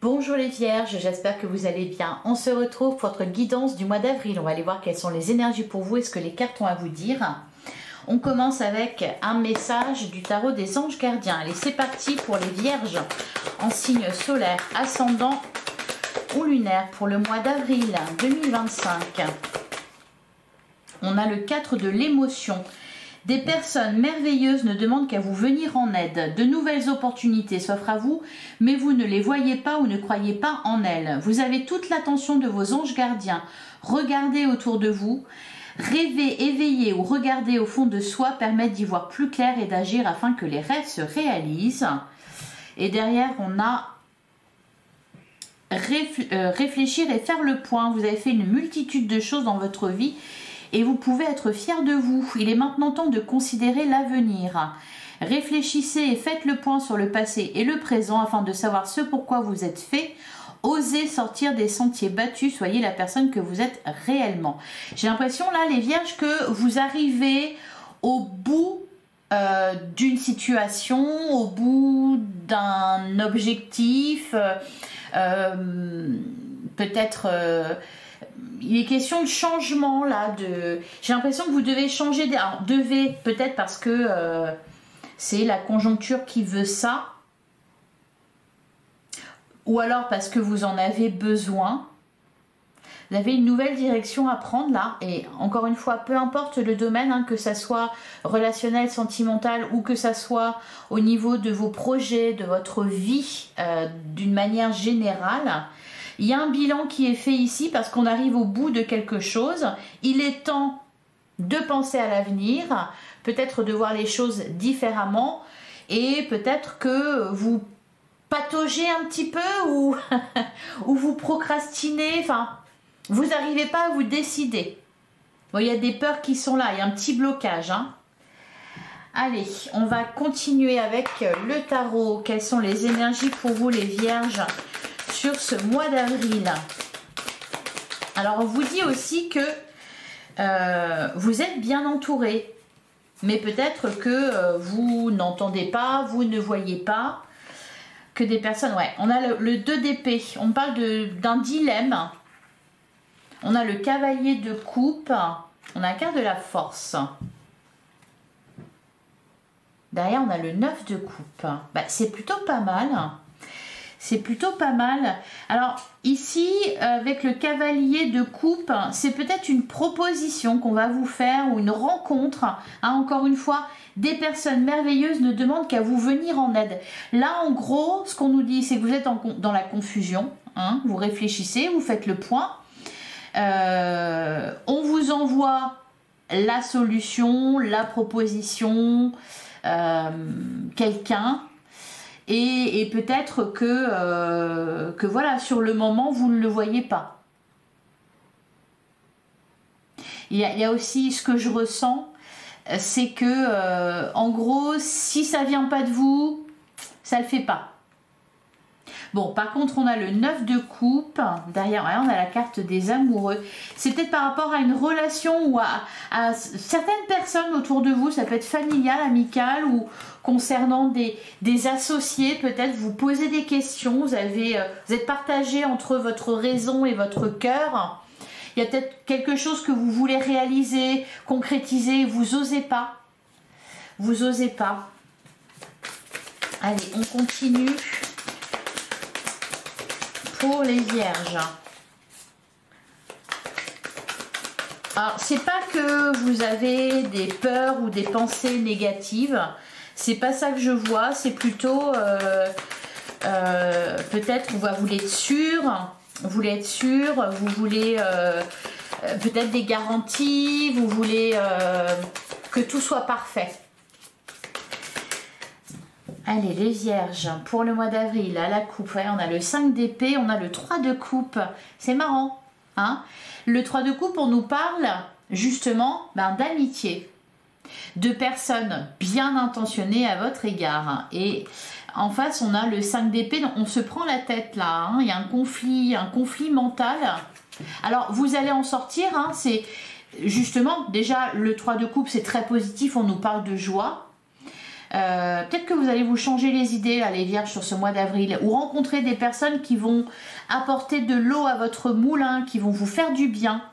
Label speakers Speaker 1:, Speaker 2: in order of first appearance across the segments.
Speaker 1: Bonjour les vierges, j'espère que vous allez bien. On se retrouve pour votre guidance du mois d'avril. On va aller voir quelles sont les énergies pour vous et ce que les cartes ont à vous dire. On commence avec un message du tarot des anges gardiens. Allez, c'est parti pour les vierges en signe solaire, ascendant ou lunaire pour le mois d'avril 2025. On a le 4 de l'émotion. Des personnes merveilleuses ne demandent qu'à vous venir en aide. De nouvelles opportunités s'offrent à vous, mais vous ne les voyez pas ou ne croyez pas en elles. Vous avez toute l'attention de vos anges gardiens. Regardez autour de vous. Rêver, éveiller ou regarder au fond de soi permettent d'y voir plus clair et d'agir afin que les rêves se réalisent. Et derrière, on a réfléchir et faire le point. Vous avez fait une multitude de choses dans votre vie et vous pouvez être fiers de vous. Il est maintenant temps de considérer l'avenir. Réfléchissez et faites le point sur le passé et le présent afin de savoir ce pourquoi vous êtes fait. Osez sortir des sentiers battus, soyez la personne que vous êtes réellement. J'ai l'impression là, les vierges, que vous arrivez au bout d'une situation, au bout d'un objectif, peut-être... il est question de changement là, j'ai l'impression que vous devez changer, alors devez peut-être parce que c'est la conjoncture qui veut ça, ou alors parce que vous en avez besoin. Vous avez une nouvelle direction à prendre là, et encore une fois, peu importe le domaine, hein, que ça soit relationnel, sentimental, ou que ça soit au niveau de vos projets, de votre vie, d'une manière générale. Il y a un bilan qui est fait ici parce qu'on arrive au bout de quelque chose. Il est temps de penser à l'avenir, peut-être de voir les choses différemment, et peut-être que vous pataugez un petit peu ou, ou vous procrastinez, enfin, vous n'arrivez pas à vous décider. Bon, il y a des peurs qui sont là, il y a un petit blocage, hein. Allez, on va continuer avec le tarot. Quelles sont les énergies pour vous, les vierges, sur ce mois d'avril? Alors, on vous dit aussi que vous êtes bien entouré, mais peut-être que vous n'entendez pas, vous ne voyez pas que des personnes... Ouais, on a le 2 d'épée, on parle d'un dilemme. On a le cavalier de coupe, on a la carte de la force. Derrière, on a le 9 de coupe. Bah, c'est plutôt pas mal. C'est plutôt pas mal. Alors ici, avec le cavalier de coupe, c'est peut-être une proposition qu'on va vous faire ou une rencontre. Hein, encore une fois, des personnes merveilleuses ne demandent qu'à vous venir en aide. Là, en gros, ce qu'on nous dit, c'est que vous êtes dans la confusion. Hein, vous réfléchissez, vous faites le point. On vous envoie la solution, la proposition, quelqu'un. Et peut-être que voilà, sur le moment, vous ne le voyez pas. Il y a aussi ce que je ressens, c'est que, en gros, si ça vient pas de vous, ça ne le fait pas. Bon, par contre, on a le 9 de coupe. Derrière, on a la carte des amoureux. C'est peut-être par rapport à une relation ou à certaines personnes autour de vous. Ça peut être familial, amical ou concernant des associés. Peut-être vous posez des questions. Vous êtes partagé entre votre raison et votre cœur. Il y a peut-être quelque chose que vous voulez réaliser, concrétiser. Vous n'osez pas. Vous n'osez pas. Allez, on continue. Pour les vierges. Alors, c'est pas que vous avez des peurs ou des pensées négatives. C'est pas ça que je vois. C'est plutôt peut-être vous voulez être sûr. Vous voulez être sûr. Vous voulez peut-être des garanties. Vous voulez que tout soit parfait. Allez, les vierges, pour le mois d'avril, à la coupe, ouais, on a le 5 d'épée, on a le 3 de coupe. C'est marrant, hein? Le 3 de coupe, on nous parle justement d'amitié, de personnes bien intentionnées à votre égard. Et en face, on a le 5 d'épée, on se prend la tête là, hein? Il y a un conflit mental. Alors, vous allez en sortir, hein? C'est justement, déjà, le 3 de coupe, c'est très positif, on nous parle de joie. Peut-être que vous allez vous changer les idées, là, les vierges, sur ce mois d'avril, ou rencontrer des personnes qui vont apporter de l'eau à votre moulin, qui vont vous faire du bien.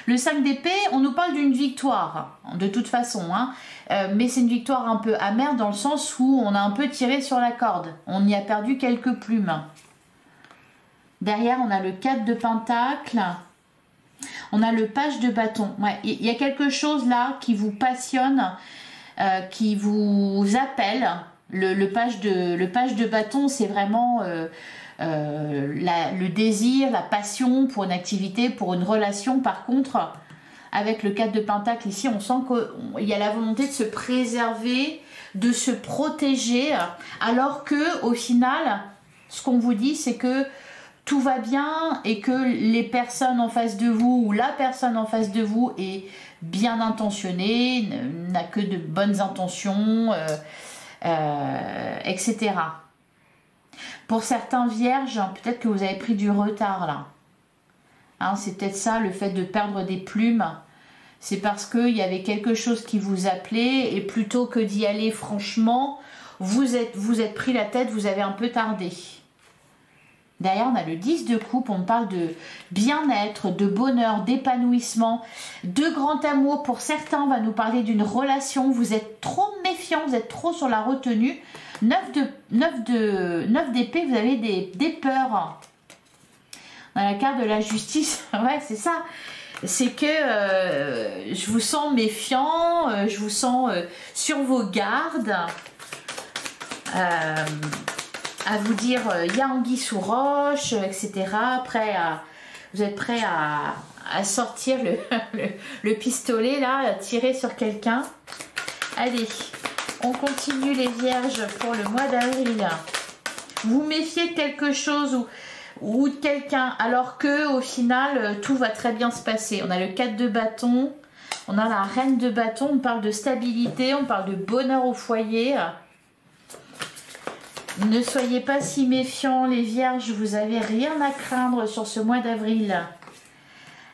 Speaker 1: Le 5 d'épée, on nous parle d'une victoire, de toute façon, hein, mais c'est une victoire un peu amère dans le sens où on a un peu tiré sur la corde, on y a perdu quelques plumes. Derrière, on a le 4 de Pentacle, on a le page de bâton. Ouais, il y a quelque chose là qui vous passionne, qui vous appelle. Le page de bâton, c'est vraiment le désir, la passion pour une activité, pour une relation. Par contre, avec le 4 de Pentacle ici, on sent qu'il y a la volonté de se préserver, de se protéger, alors que au final, ce qu'on vous dit, c'est que tout va bien et que les personnes en face de vous ou la personne en face de vous est bien intentionnée, n'a que de bonnes intentions, etc. Pour certains vierges, peut-être que vous avez pris du retard là. Hein, c'est peut-être ça, le fait de perdre des plumes. C'est parce qu'il y avait quelque chose qui vous appelait et plutôt que d'y aller franchement, vous êtes pris la tête, vous avez un peu tardé. Derrière, on a le 10 de coupe, on parle de bien-être, de bonheur, d'épanouissement, de grand amour. Pour certains, on va nous parler d'une relation. Vous êtes trop méfiant, vous êtes trop sur la retenue. 9 d'épée, vous avez des peurs. On a la carte de la justice. Ouais, c'est ça. C'est que je vous sens méfiant, je vous sens sur vos gardes. À vous dire, il y a anguille sous roche, etc. Vous êtes prêt à sortir le pistolet, là, à tirer sur quelqu'un. Allez, on continue les vierges pour le mois d'avril. Vous méfiez de quelque chose ou de quelqu'un, alors que au final, tout va très bien se passer. On a le 4 de bâton, on a la reine de bâton, on parle de stabilité, on parle de bonheur au foyer. Ne soyez pas si méfiants les vierges, vous n'avez rien à craindre sur ce mois d'avril.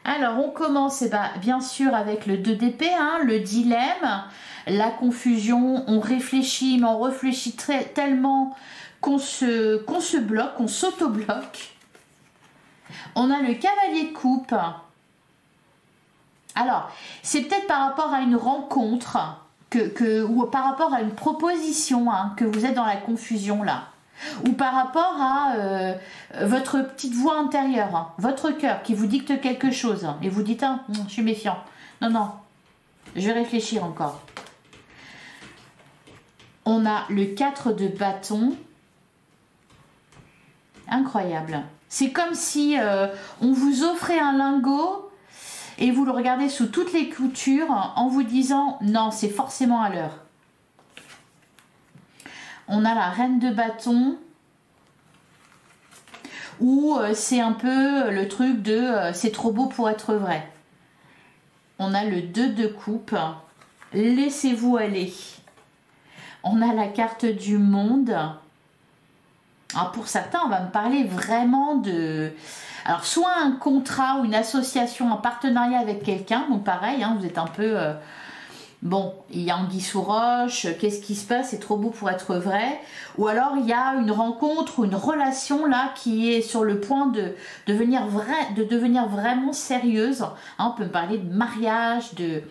Speaker 1: Alors on commence bien sûr avec le 2 d'épée, hein, le dilemme, la confusion, on réfléchit, mais on réfléchit tellement qu'on se bloque, qu'on s'auto-bloque. On a le cavalier de coupe. Alors, c'est peut-être par rapport à une rencontre ou par rapport à une proposition, hein, que vous êtes dans la confusion là, ou par rapport à votre petite voix intérieure, hein, votre cœur qui vous dicte quelque chose, hein, et vous dites, ah, je suis méfiant, non, je vais réfléchir encore. On a le 4 de bâton, incroyable, c'est comme si on vous offrait un lingot et vous le regardez sous toutes les coutures en vous disant non, c'est forcément à l'heure. On a la reine de bâton où c'est un peu le truc de c'est trop beau pour être vrai. On a le 2 de coupe, laissez-vous aller. On a la carte du monde. Alors pour certains, on va me parler vraiment de... Alors, soit un contrat ou une association, un partenariat avec quelqu'un, donc pareil, hein, vous êtes un peu... bon, il y a anguille sous roche, qu'est-ce qui se passe, c'est trop beau pour être vrai. Ou alors, il y a une rencontre ou une relation là qui est sur le point de devenir vraiment sérieuse. Hein, on peut me parler de mariage, de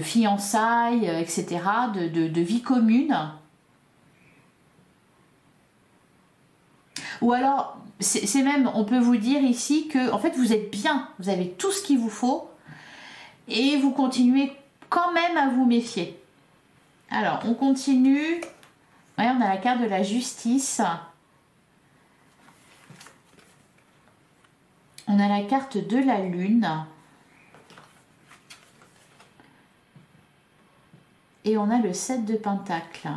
Speaker 1: fiançailles, etc., de vie commune. Ou alors... c'est même, on peut vous dire ici que en fait vous êtes bien, vous avez tout ce qu'il vous faut et vous continuez quand même à vous méfier. Alors on continue. Ouais, on a la carte de la justice. On a la carte de la lune. Et on a le 7 de pentacle.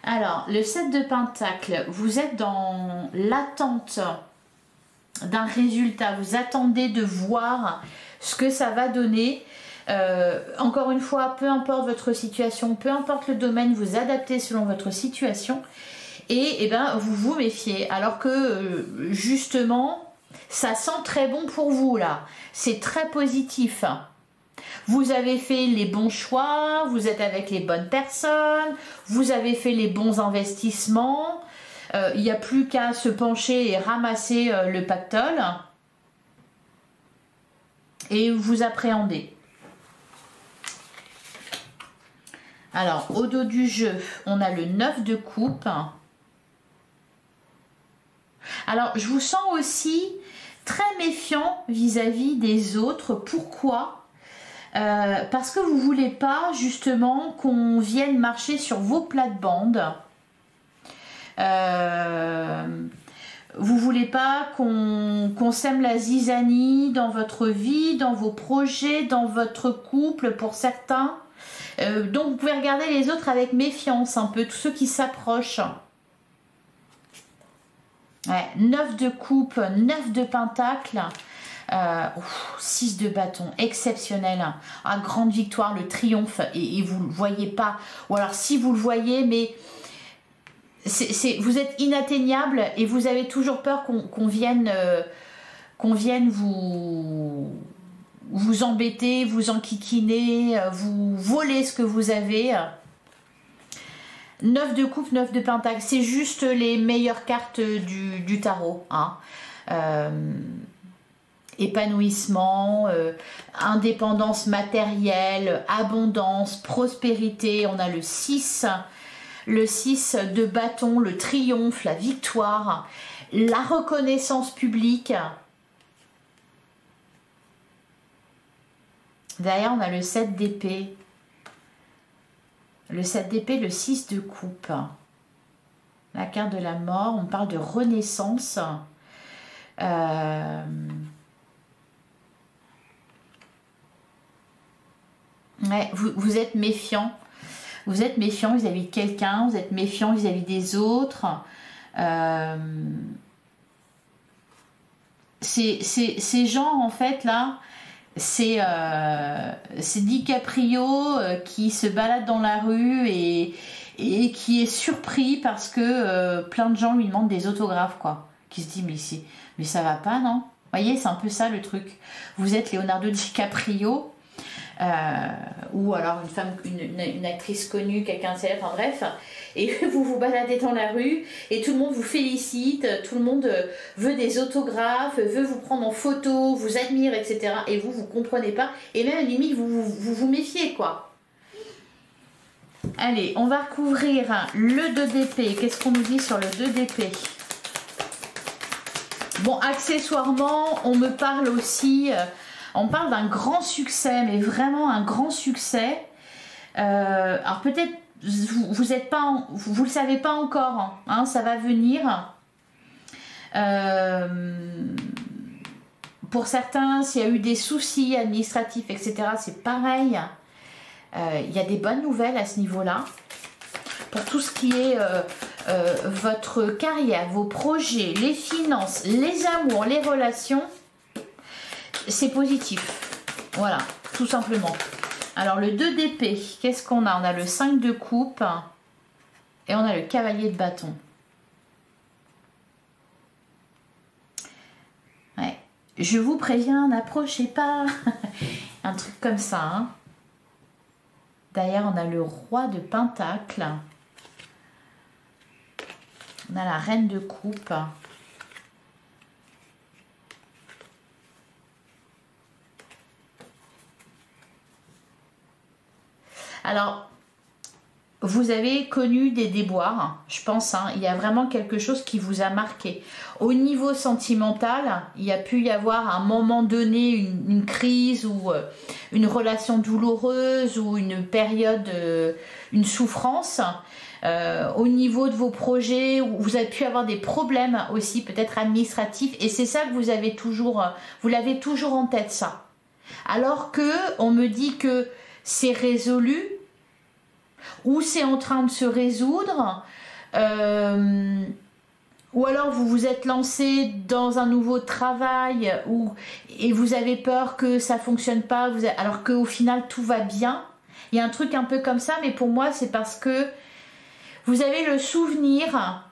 Speaker 1: Alors, le 7 de pentacle, vous êtes dans l'attente d'un résultat. Vous attendez de voir ce que ça va donner. Encore une fois, peu importe votre situation, peu importe le domaine, vous adaptez selon votre situation. Et ben, vous vous méfiez. Alors que, justement, ça sent très bon pour vous, là. C'est très positif. Vous avez fait les bons choix, vous êtes avec les bonnes personnes, vous avez fait les bons investissements. Il n'y a plus qu'à se pencher et ramasser le pactole. Et vous appréhendez. Alors, au dos du jeu, on a le 9 de coupe. Alors, je vous sens aussi très méfiant vis-à-vis des autres. Pourquoi? Parce que vous ne voulez pas, justement, qu'on vienne marcher sur vos plates-bandes. Vous voulez pas qu'on sème la zizanie dans votre vie, dans vos projets, dans votre couple pour certains. Donc vous pouvez regarder les autres avec méfiance un peu, tous ceux qui s'approchent. Ouais, 9 de coupe, 9 de pentacle, 6 de bâton, exceptionnel. Ah, grande victoire, le triomphe, et vous ne le voyez pas. Ou alors si vous le voyez, mais vous êtes inatteignable et vous avez toujours peur qu'on vienne vous embêter, vous enquiquiner, vous voler ce que vous avez. 9 de coupe, 9 de pentacle, c'est juste les meilleures cartes du tarot. Hein. Épanouissement, indépendance matérielle, abondance, prospérité. On a le 6 de bâton, le triomphe, la victoire, la reconnaissance publique. Derrière, on a le 7 d'épée. Le 7 d'épée, le 6 de coupe. La carte de la mort, on parle de renaissance. Ouais, vous êtes méfiant. Vous êtes méfiant vis-à-vis de quelqu'un, vous êtes méfiant vis-à-vis des autres. Ces gens, en fait, là, c'est DiCaprio qui se balade dans la rue et qui est surpris parce que plein de gens lui demandent des autographes, quoi. Qui se dit, mais ça va pas, non? Vous voyez, c'est un peu ça le truc. Vous êtes Leonardo DiCaprio. Ou alors une actrice connue, quelqu'un de célèbre, enfin bref, et vous vous baladez dans la rue et tout le monde vous félicite, tout le monde veut des autographes, veut vous prendre en photo, vous admire, etc. Et vous comprenez pas, et même limite vous méfiez, quoi. Allez, on va recouvrir le 2 d'épée. Qu'est-ce qu'on nous dit sur le 2 d'épée? Bon, accessoirement, on me parle aussi... on parle d'un grand succès, mais vraiment un grand succès. Alors peut-être vous êtes pas, vous le savez pas encore, hein, ça va venir. Pour certains, s'il y a eu des soucis administratifs, etc., c'est pareil. Il y a des bonnes nouvelles à ce niveau-là. Pour tout ce qui est votre carrière, vos projets, les finances, les amours, les relations. C'est positif, voilà, tout simplement. Alors le 2 d'épée, qu'est-ce qu'on a? On a le 5 de coupe et on a le cavalier de bâton. Ouais. Je vous préviens, n'approchez pas. Un truc comme ça. Hein. Derrière, on a le roi de pentacle. On a la reine de coupe. Alors, vous avez connu des déboires, je pense, hein, il y a vraiment quelque chose qui vous a marqué. Au niveau sentimental, il y a pu y avoir à un moment donné une crise ou une relation douloureuse ou une période, une souffrance. Au niveau de vos projets, vous avez pu avoir des problèmes aussi, peut-être administratifs, et c'est ça que vous avez toujours, vous l'avez toujours en tête, ça. Alors que on me dit que c'est résolu ou c'est en train de se résoudre, ou alors vous vous êtes lancé dans un nouveau travail et vous avez peur que ça fonctionne pas, alors qu'au final tout va bien. Il y a un truc un peu comme ça, mais pour moi c'est parce que vous avez le souvenir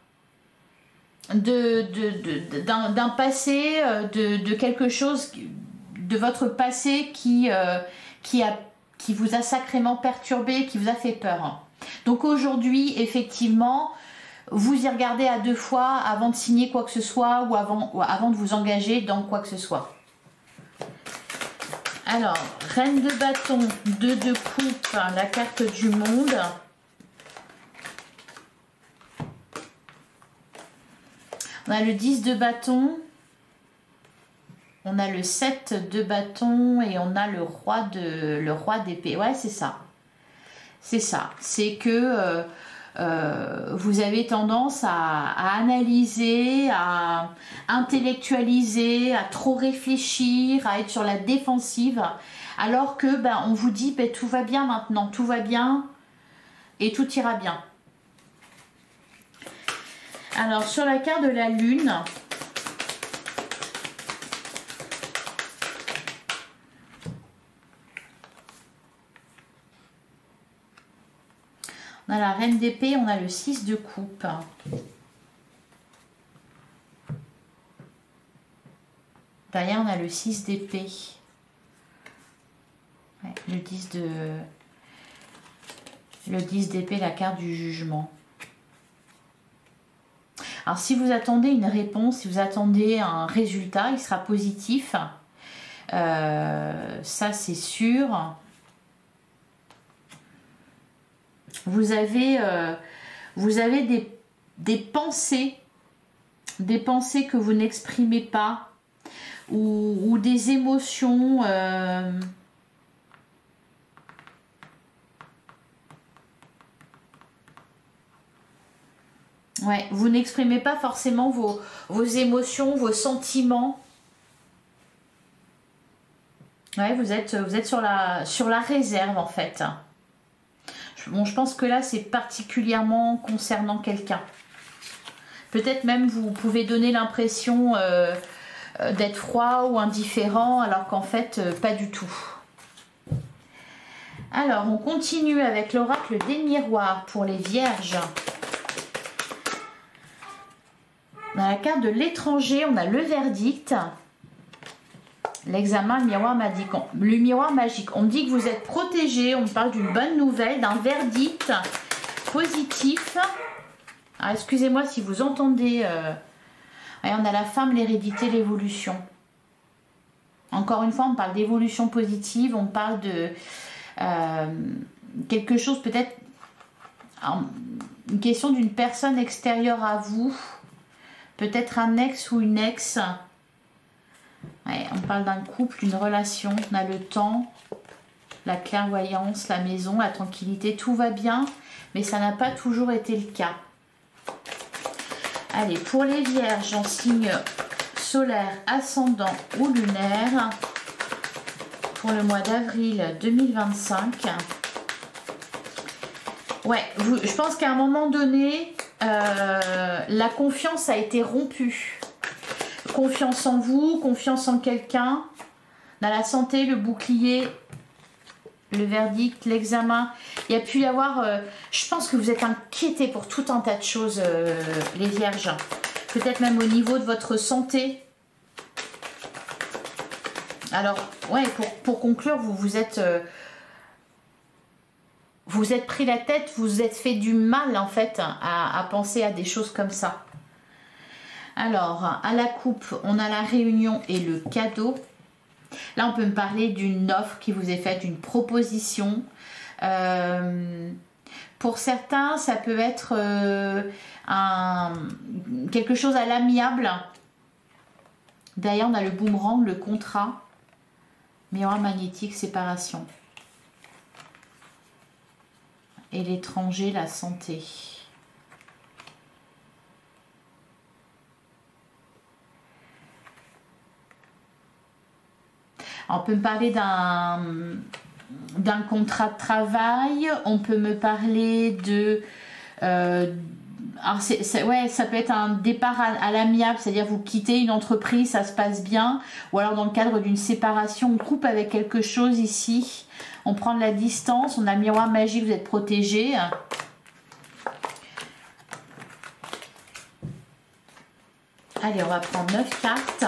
Speaker 1: d'un passé, de quelque chose de votre passé qui qui vous a sacrément perturbé, qui vous a fait peur. Donc aujourd'hui, effectivement, vous y regardez à 2 fois avant de signer quoi que ce soit ou avant de vous engager dans quoi que ce soit. Alors, Reine de bâton, 2 de coupe, la carte du monde. On a le 10 de bâton. On a le 7 de bâton et on a le roi d'épée. Ouais, c'est ça. C'est ça. C'est que vous avez tendance à analyser, à intellectualiser, à trop réfléchir, à être sur la défensive, alors que on vous dit tout va bien maintenant, tout va bien et tout ira bien. Alors sur la carte de la lune, on a la reine d'épée, on a le 6 de coupe. Derrière, on a le 6 d'épée. Ouais, le 10 d'épée, la carte du jugement. Alors, si vous attendez une réponse, si vous attendez un résultat, il sera positif. Ça, c'est sûr. Vous avez des pensées que vous n'exprimez pas ou des émotions ouais, vous n'exprimez pas forcément vos émotions, vos sentiments. Ouais, vous êtes sur la réserve en fait. Bon, je pense que là, c'est particulièrement concernant quelqu'un. Peut-être même vous pouvez donner l'impression d'être froid ou indifférent, alors qu'en fait, pas du tout. Alors, on continue avec l'oracle des miroirs pour les vierges. Dans la carte de l'étranger, on a le verdict. L'examen, le miroir magique. Le miroir magique. On me dit que vous êtes protégé. On me parle d'une bonne nouvelle, d'un verdict positif. Alors, excusez-moi si vous entendez. On a la femme, l'hérédité, l'évolution. Encore une fois, on parle d'évolution positive. On parle de quelque chose, peut-être une question d'une personne extérieure à vous. Peut-être un ex ou une ex. Ouais, on parle d'un couple, d'une relation, on a le temps, la clairvoyance, la maison, la tranquillité, tout va bien, mais ça n'a pas toujours été le cas. Allez, pour les vierges en signe solaire, ascendant ou lunaire, pour le mois d'avril 2025. Ouais, je pense qu'à un moment donné, la confiance a été rompue. Confiance en vous, confiance en quelqu'un. Dans la santé, le bouclier, le verdict, l'examen. Il y a pu y avoir... je pense que vous êtes inquiétés pour tout un tas de choses, les vierges. Peut-être même au niveau de votre santé. Alors, ouais, pour conclure, vous êtes pris la tête, vous êtes fait du mal, en fait, à penser à des choses comme ça. Alors, à la coupe, on a la réunion et le cadeau. Là, on peut me parler d'une offre qui vous est faite, d'une proposition. Pour certains, ça peut être quelque chose à l'amiable. Derrière, on a le boomerang, le contrat. Miroir magnétique, séparation. Et l'étranger, la santé. On peut me parler d'un contrat de travail, on peut me parler de... ouais, ça peut être un départ à l'amiable, c'est-à-dire vous quittez une entreprise, ça se passe bien, ou alors dans le cadre d'une séparation, on coupe avec quelque chose ici, on prend de la distance, on a le miroir magique, vous êtes protégé. Allez, on va prendre 9 cartes.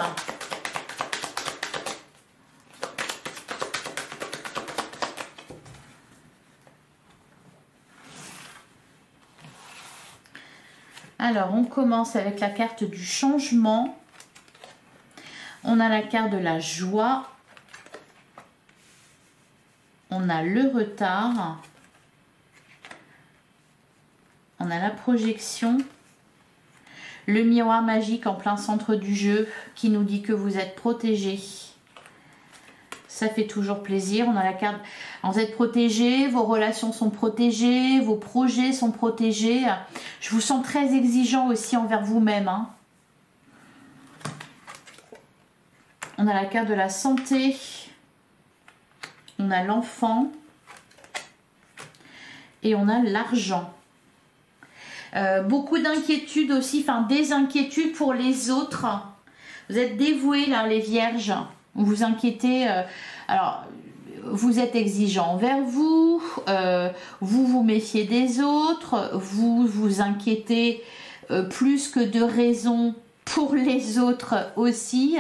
Speaker 1: Alors, on commence avec la carte du changement. On a la carte de la joie. On a le retard. On a la projection. Le miroir magique en plein centre du jeu qui nous dit que vous êtes protégé. Ça fait toujours plaisir. On a la carte, vous êtes protégé, vos relations sont protégées, vos projets sont protégés. Je vous sens très exigeant aussi envers vous-même. Hein. On a la carte de la santé. On a l'enfant. Et on a l'argent. Beaucoup d'inquiétudes aussi, enfin des inquiétudes pour les autres. Vous êtes dévoués là, les vierges. Vous vous inquiétez. Alors, vous êtes exigeant envers vous. Vous vous méfiez des autres. Vous vous inquiétez plus que de raison pour les autres aussi.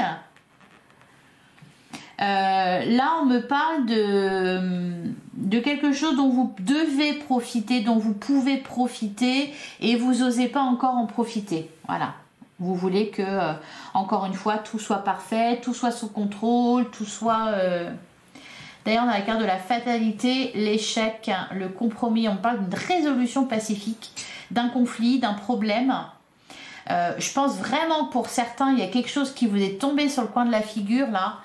Speaker 1: Là, on me parle de quelque chose dont vous devez profiter, dont vous pouvez profiter et vous n'osez pas encore en profiter. Voilà. Vous voulez que, encore une fois, tout soit parfait, tout soit sous contrôle, tout soit... D'ailleurs, dans la carte de la fatalité, l'échec, le compromis, on parle d'une résolution pacifique, d'un conflit, d'un problème. Je pense vraiment que pour certains, il y a quelque chose qui vous est tombé sur le coin de la figure, là,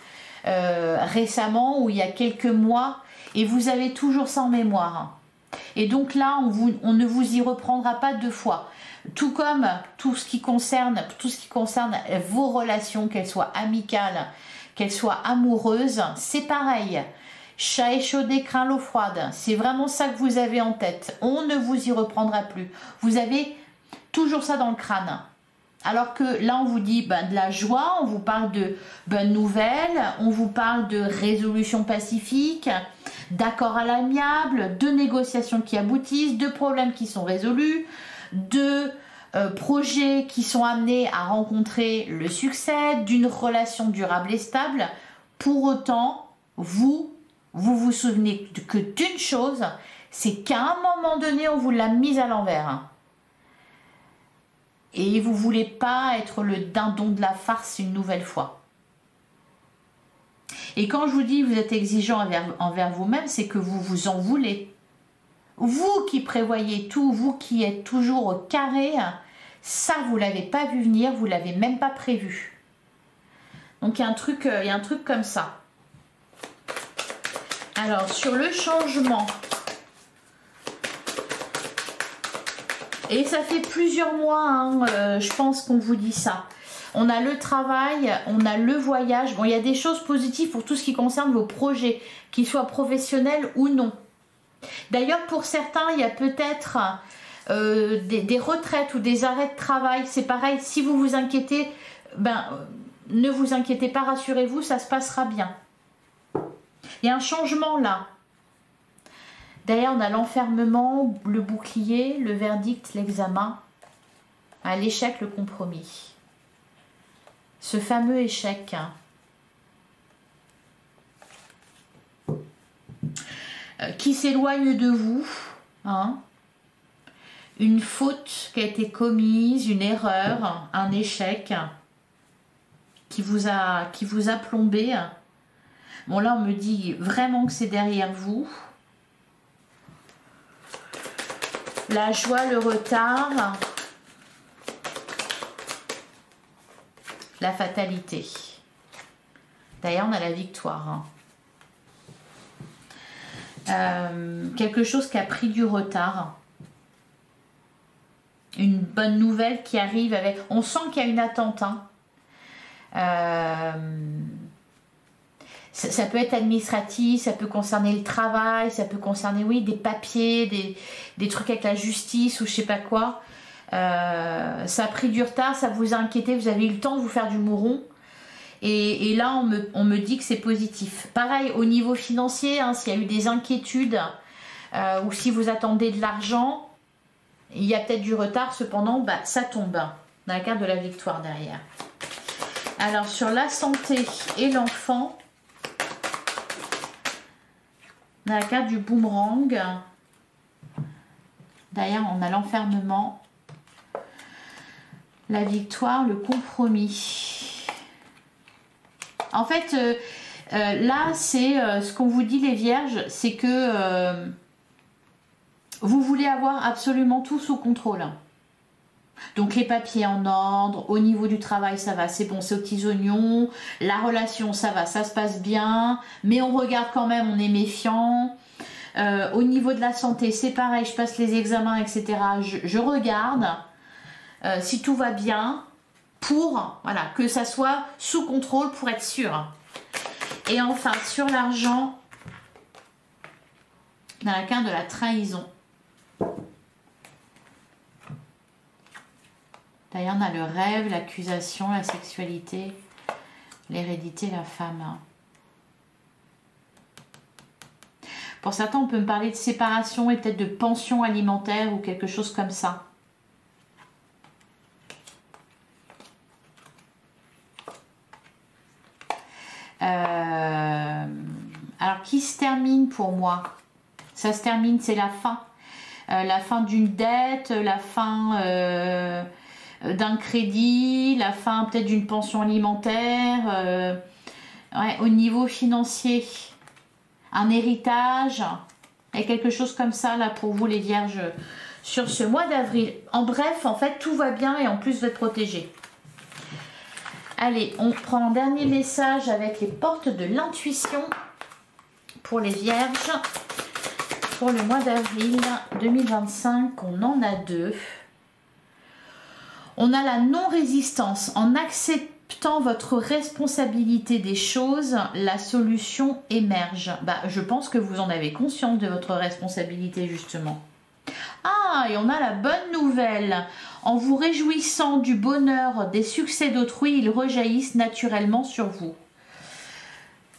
Speaker 1: récemment, ou il y a quelques mois, et vous avez toujours ça en mémoire. Et donc là, on ne vous y reprendra pas deux fois. Tout comme tout ce qui concerne vos relations, qu'elles soient amicales, qu'elles soient amoureuses, c'est pareil. Chat échaudé craint l'eau froide. C'est vraiment ça que vous avez en tête. On ne vous y reprendra plus. Vous avez toujours ça dans le crâne. Alors que là, on vous dit de la joie, on vous parle de bonnes nouvelles, on vous parle de résolution pacifique, d'accords à l'amiable, de négociations qui aboutissent, de problèmes qui sont résolus, de projets qui sont amenés à rencontrer le succès, d'une relation durable et stable. Pour autant, vous vous souvenez que d'une chose, c'est qu'à un moment donné, on vous l'a mise à l'envers. Et vous ne voulez pas être le dindon de la farce une nouvelle fois. Et quand je vous dis que vous êtes exigeant envers vous-même, c'est que vous vous en voulez. Vous qui prévoyez tout, vous qui êtes toujours au carré, ça vous ne l'avez pas vu venir, vous ne l'avez même pas prévu. Donc il y a un truc comme ça. Alors sur le changement, et ça fait plusieurs mois, hein, je pense qu'on vous dit ça. On a le travail, on a le voyage. Bon, il y a des choses positives pour tout ce qui concerne vos projets, qu'ils soient professionnels ou non. D'ailleurs, pour certains, il y a peut-être des retraites ou des arrêts de travail. C'est pareil, si vous vous inquiétez, ne vous inquiétez pas, rassurez-vous, ça se passera bien. Il y a un changement là. D'ailleurs, on a l'enfermement, le bouclier, le verdict, l'examen, l'échec, le compromis. Ce fameux échec. Qui s'éloigne de vous. Hein, une faute qui a été commise, une erreur, un échec qui vous a plombé. Bon, là, on me dit vraiment que c'est derrière vous. La joie, le retard, la fatalité. D'ailleurs, on a la victoire. Quelque chose qui a pris du retard. Une bonne nouvelle qui arrive avec... On sent qu'il y a une attente. Ça peut être administratif, ça peut concerner le travail, ça peut concerner, oui, des papiers, des trucs avec la justice ou je sais pas quoi. Ça a pris du retard, ça vous a inquiété, vous avez eu le temps de vous faire du mouron. Et là, on me dit que c'est positif. Pareil, au niveau financier, hein, s'il y a eu des inquiétudes ou si vous attendez de l'argent, il y a peut-être du retard, cependant, ça tombe dans la carte de la victoire derrière. Alors, sur la santé et l'enfant, on a la carte du boomerang. Derrière, on a l'enfermement. La victoire, le compromis. En fait, là, c'est ce qu'on vous dit les vierges, c'est que vous voulez avoir absolument tout sous contrôle. Donc les papiers en ordre, au niveau du travail ça va, c'est bon, c'est aux petits oignons, la relation ça va, ça se passe bien, mais on regarde quand même, on est méfiant. Au niveau de la santé c'est pareil, je passe les examens etc, je regarde si tout va bien pour voilà, que ça soit sous contrôle pour être sûr. Et enfin sur l'argent, dans la carte de la trahison. D'ailleurs, on a le rêve, l'accusation, la sexualité, l'hérédité, la femme. Pour certains, on peut me parler de séparation et peut-être de pension alimentaire ou quelque chose comme ça. Alors, qui se termine pour moi? Ça se termine, c'est la fin. La fin d'une dette, la fin... d'un crédit, la fin peut-être d'une pension alimentaire, ouais, au niveau financier, un héritage, et quelque chose comme ça là pour vous les vierges sur ce mois d'avril. En bref, en fait, tout va bien et en plus vous êtes protégés. Allez, on prend un dernier message avec les portes de l'intuition pour les vierges pour le mois d'avril 2025. On en a deux. On a la non-résistance. En acceptant votre responsabilité des choses, la solution émerge. Bah, je pense que vous en avez conscience de votre responsabilité, justement. Ah, et on a la bonne nouvelle. En vous réjouissant du bonheur des succès d'autrui, ils rejaillissent naturellement sur vous.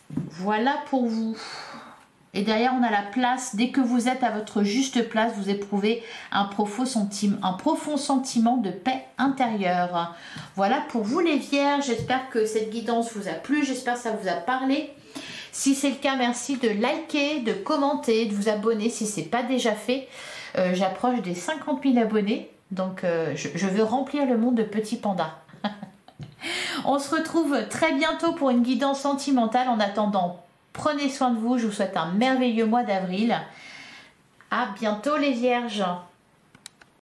Speaker 1: Voilà pour vous. Et derrière, on a la place. Dès que vous êtes à votre juste place, vous éprouvez un profond sentiment de paix intérieure. Voilà pour vous les vierges. J'espère que cette guidance vous a plu. J'espère que ça vous a parlé. Si c'est le cas, merci de liker, de commenter, de vous abonner si ce n'est pas déjà fait. J'approche des 50 000 abonnés. Donc, je veux remplir le monde de petits pandas. On se retrouve très bientôt pour une guidance sentimentale. En attendant, prenez soin de vous, je vous souhaite un merveilleux mois d'avril. À bientôt les vierges.